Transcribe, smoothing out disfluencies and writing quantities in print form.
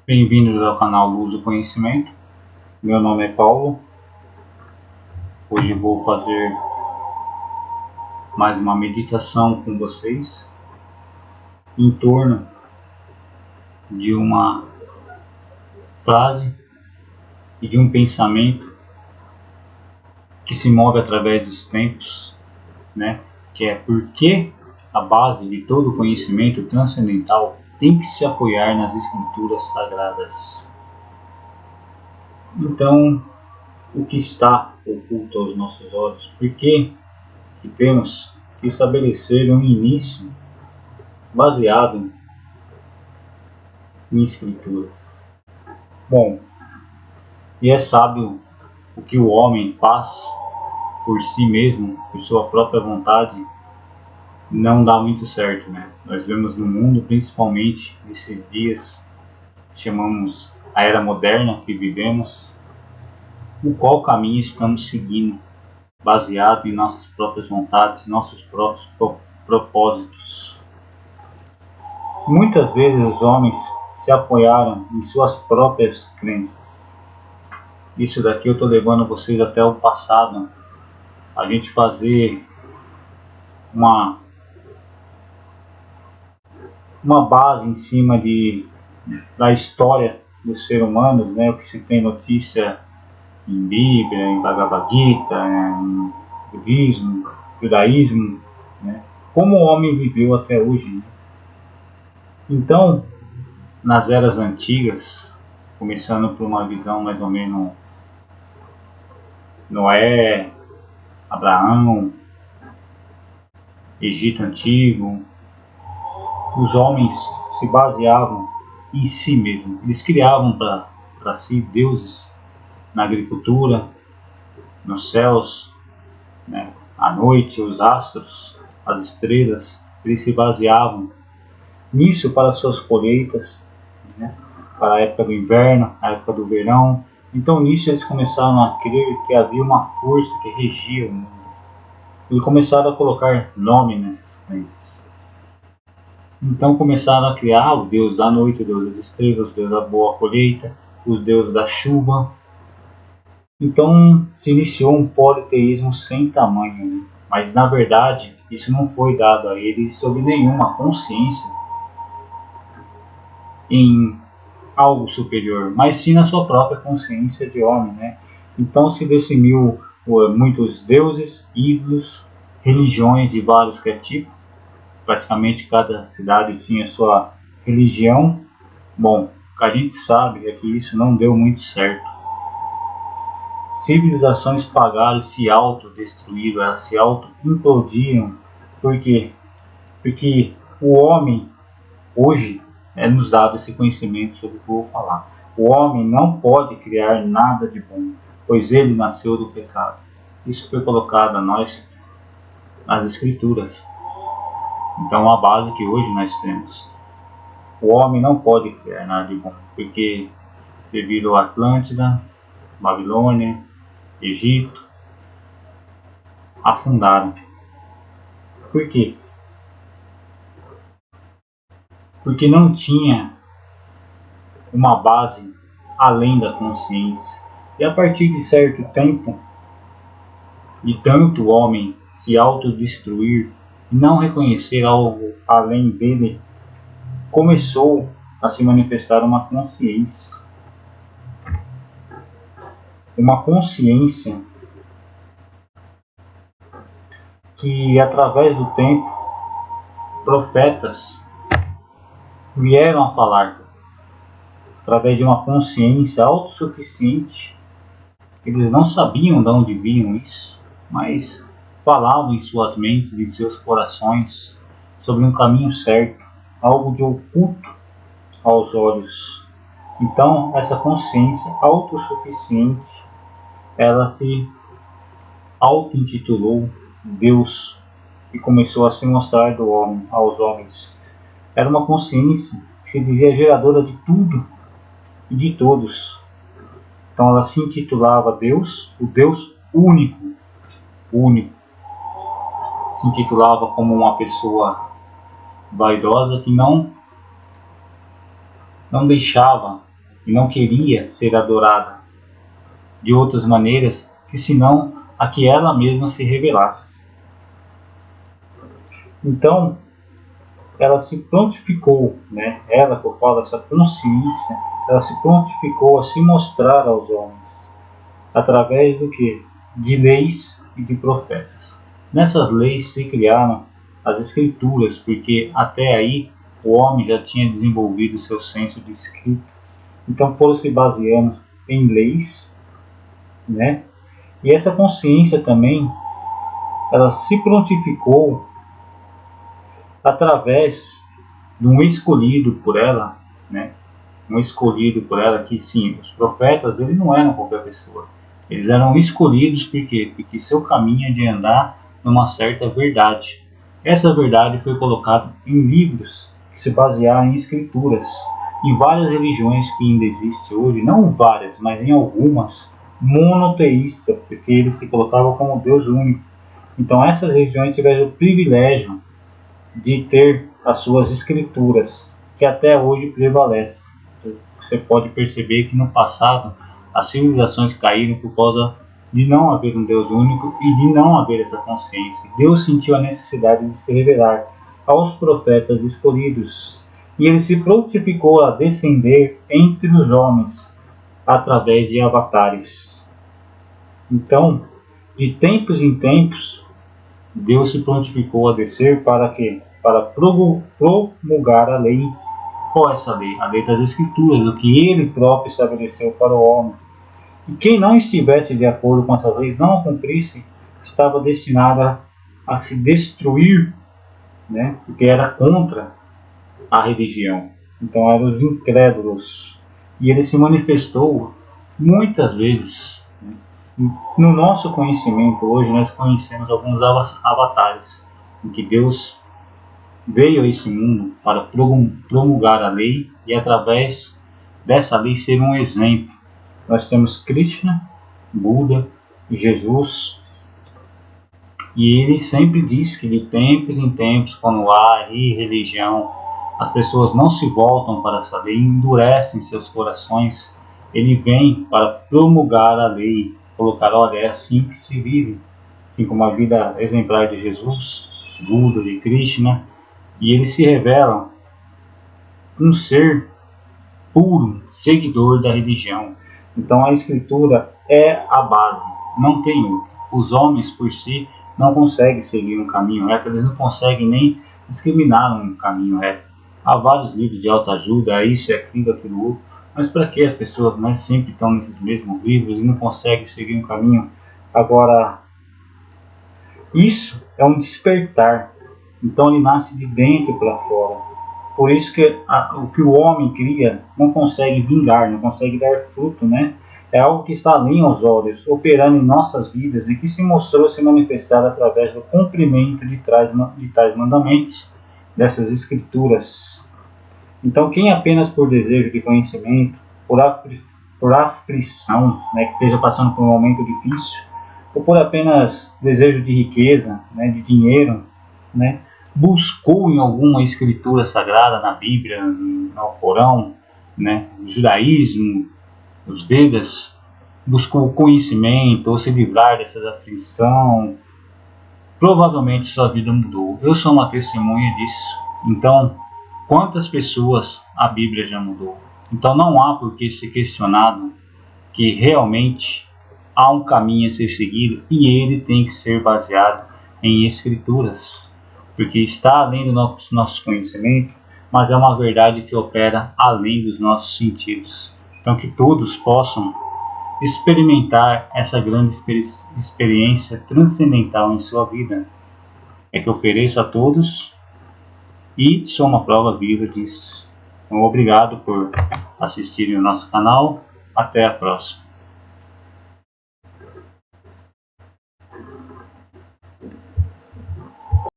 Bem-vindos ao canal Luz do Conhecimento. Meu nome é Paulo. Hoje vou fazer mais uma meditação com vocês em torno de uma frase e de um pensamento que se move através dos tempos, que é porque a base de todo conhecimento transcendental tem que se apoiar nas escrituras sagradas. Então, o que está oculto aos nossos olhos? Por que temos que estabelecer um início baseado em escrituras? Bom, e é sábio o que o homem faz por si mesmo, por sua própria vontade, não dá muito certo, né? Nós vemos no mundo, principalmente nesses dias, chamamos a era moderna que vivemos, o qual caminho estamos seguindo, baseado em nossas próprias vontades, nossos próprios propósitos. Muitas vezes os homens se apoiaram em suas próprias crenças. Isso daqui eu estou levando vocês até o passado, a gente fazer uma base em cima da história dos seres humanos, né? O que se tem notícia em Bíblia, em Bhagavad Gita, em budismo, judaísmo, né? Como o homem viveu até hoje, né? Então, nas eras antigas, começando por uma visão mais ou menos Noé, Abraão, Egito Antigo, os homens se baseavam em si mesmos. Eles criavam para si deuses na agricultura, nos céus, né? À noite, os astros, as estrelas. Eles se baseavam nisso para suas colheitas, né? Para a época do inverno, a época do verão. Então nisso eles começaram a crer que havia uma força que regia o mundo. E começaram a colocar nome nessas crenças. Então começaram a criar o Deus da noite, o Deus das estrelas, o Deus da boa colheita, o Deus da chuva. Então se iniciou um politeísmo sem tamanho, né? Mas na verdade isso não foi dado a eles sob nenhuma consciência em algo superior, mas sim na sua própria consciência de homem, né? Então se definiu muitos deuses, ídolos, religiões de vários tipos. Praticamente cada cidade tinha sua religião. Bom, o que a gente sabe é que isso não deu muito certo. Civilizações pagaram, se autodestruíram, elas se auto-implodiram. Por quê? Porque o homem, hoje, é nos dado esse conhecimento sobre o que eu vou falar. O homem não pode criar nada de bom, pois ele nasceu do pecado. Isso foi colocado a nós nas escrituras. Então a base que hoje nós temos. O homem não pode criar nada de bom, porque você virou Atlântida, Babilônia, Egito, afundaram. Por quê? Porque não tinha uma base além da consciência. E a partir de certo tempo, de tanto o homem se autodestruir e não reconhecer algo além dele, começou a se manifestar uma consciência. Uma consciência que, através do tempo, profetas vieram a falar, através de uma consciência autossuficiente. Eles não sabiam de onde vinham isso, mas falavam em suas mentes, em seus corações, sobre um caminho certo, algo de oculto aos olhos. Então, essa consciência autossuficiente, ela se auto-intitulou Deus e começou a se mostrar do homem aos homens. Era uma consciência que se dizia geradora de tudo e de todos. Então ela se intitulava Deus, o Deus único, único. Se intitulava como uma pessoa vaidosa que não deixava e não queria ser adorada de outras maneiras que senão a que ela mesma se revelasse. Então, ela se prontificou, né? Ela, por causa dessa consciência, ela se prontificou a se mostrar aos homens, através do que? De leis e de profetas. Nessas leis se criaram as escrituras, porque até aí o homem já tinha desenvolvido seu senso de escrita. Então foram se baseando em leis, né? E essa consciência também, ela se prontificou através de um escolhido por ela, né? Um escolhido por ela, que sim, os profetas, eles não eram qualquer pessoa. Eles eram escolhidos por quê? Porque seu caminho é de andar numa certa verdade. Essa verdade foi colocada em livros que se basearam em escrituras. Em várias religiões que ainda existem hoje, não várias, mas em algumas, monoteístas, porque eles se colocavam como Deus único. Então essas religiões tiveram o privilégio de ter as suas escrituras, que até hoje prevalecem. Você pode perceber que no passado as civilizações caíram por causa de não haver um Deus único e de não haver essa consciência. Deus sentiu a necessidade de se revelar aos profetas escolhidos, e ele se prontificou a descender entre os homens através de avatares. Então, de tempos em tempos, Deus se prontificou a descer para quê? Para promulgar a lei. Qual é essa lei? A lei das Escrituras, o que ele próprio estabeleceu para o homem. E quem não estivesse de acordo com essas leis, não a cumprisse, estava destinado a se destruir, né? Porque era contra a religião. Então eram os incrédulos. E ele se manifestou muitas vezes. No nosso conhecimento, hoje nós conhecemos alguns avatares, em que Deus veio a esse mundo para promulgar a lei e através dessa lei ser um exemplo. Nós temos Krishna, Buda e Jesus, e ele sempre diz que de tempos em tempos, quando há irreligião, as pessoas não se voltam para essa lei, endurecem seus corações, ele vem para promulgar a lei, colocar, olha, é assim que se vive, assim como a vida exemplar de Jesus, Buda, de Krishna, e ele se revela um ser puro, seguidor da religião. Então a escritura é a base, não tem outra. Os homens por si não conseguem seguir um caminho reto, eles não conseguem nem discriminar um caminho reto. Há vários livros de autoajuda, isso, aquilo, aquilo outro, mas para que as pessoas, né, sempre estão nesses mesmos livros e não conseguem seguir um caminho? Agora, isso é um despertar, então ele nasce de dentro para fora. Por isso que o que o homem cria não consegue vingar, não consegue dar fruto, né? É algo que está além aos olhos, operando em nossas vidas e que se mostrou se manifestar através do cumprimento de tais mandamentos, dessas escrituras. Então, quem apenas por desejo de conhecimento, por aflição, né, que esteja passando por um momento difícil, ou por apenas desejo de riqueza, né, de dinheiro, né, buscou em alguma escritura sagrada, na Bíblia, no Alcorão, né, no judaísmo, os Vedas, buscou conhecimento ou se livrar dessas aflições, provavelmente sua vida mudou. Eu sou uma testemunha disso. Então, quantas pessoas a Bíblia já mudou? Então não há por que ser questionado que realmente há um caminho a ser seguido e ele tem que ser baseado em escrituras, porque está além do nosso conhecimento, mas é uma verdade que opera além dos nossos sentidos. Então que todos possam experimentar essa grande experiência transcendental em sua vida. É que eu ofereço a todos e sou uma prova viva disso. Então, obrigado por assistirem o nosso canal. Até a próxima.